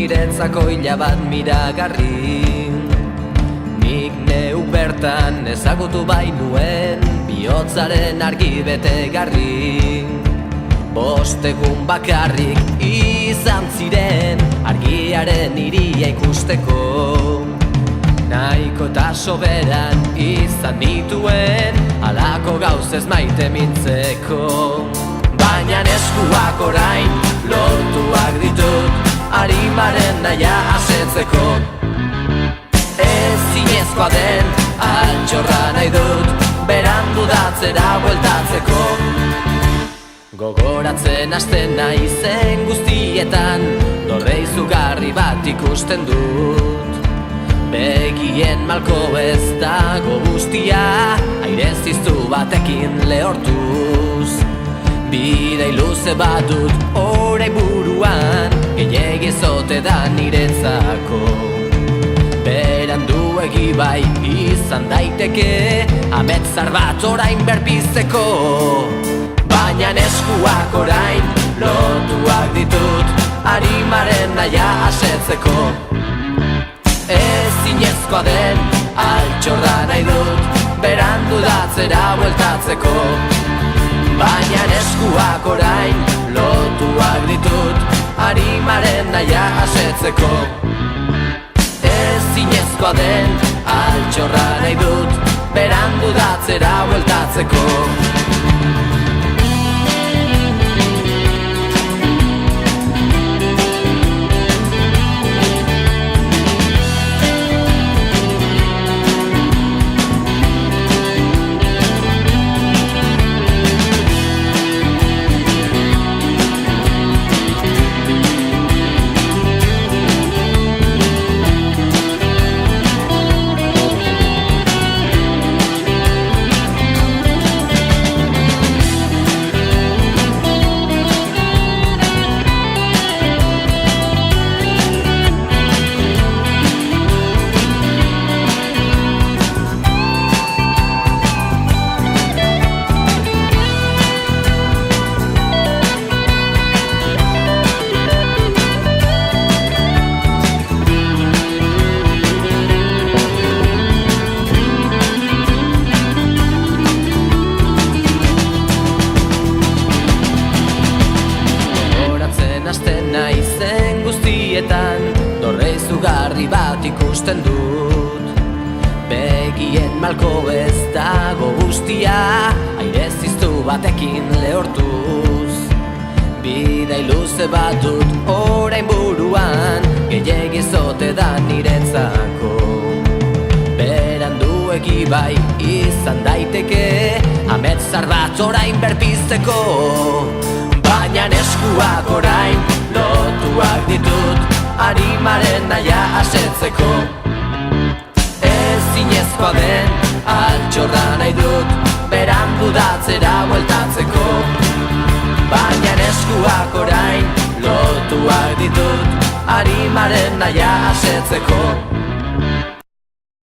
niretzako hilabat miragarri. Nik neuk bertan ezagutu bainuen bihotzaren argi betegarri. 5 egun bakarrik izan ziren argiaren iria ikusteko. Nahiko eta soberan izan nituen halako gauzez maite mintzeko. Baina eskuak orain lotuak ditut arimaren nahia asetzeko. Ezinezkoa den altxorra nahi dut berandu datzera bueltatzeko. Gogoratzen hasten naizen guztietan dorre izugarri bat ikusten dut. Begien malko ez dago guztia aire ziztu batekin lehortuz. Bidei luze bat dut orain buruan gehiegi zote da niretzako. Beranduegi bai izan daiteke ametzar bat orain berpizteko. Baina eskuak orain lotuak ditut arimaren nahia asetzeko. Ezinezkoa den altxorra nahi dut berandu datzera bueltatzeko. Baina eskuak orain lotuak ditut arimaren nahia asetzeko. Ezinezkoa den altxorra nahi dut berandu datzera bueltatzeko. Naizen guztietan dorre izugarri bat ikusten dut. Begien malko ez dago guztia aire ziztu batekin lehortuz. Bidei luze bat dut orain buruan gehiegi zote da niretzako. Beranduegi bai izan daiteke ametzar bat orain berpizteko. Baina eskuak orain lotuak ditut arimaren nahia asetzeko. Ezinezkoa den altxorra nahi dut berandu datzera bueltatzeko. Baina eskuak orain lotuak ditut arimaren nahia asetzeko.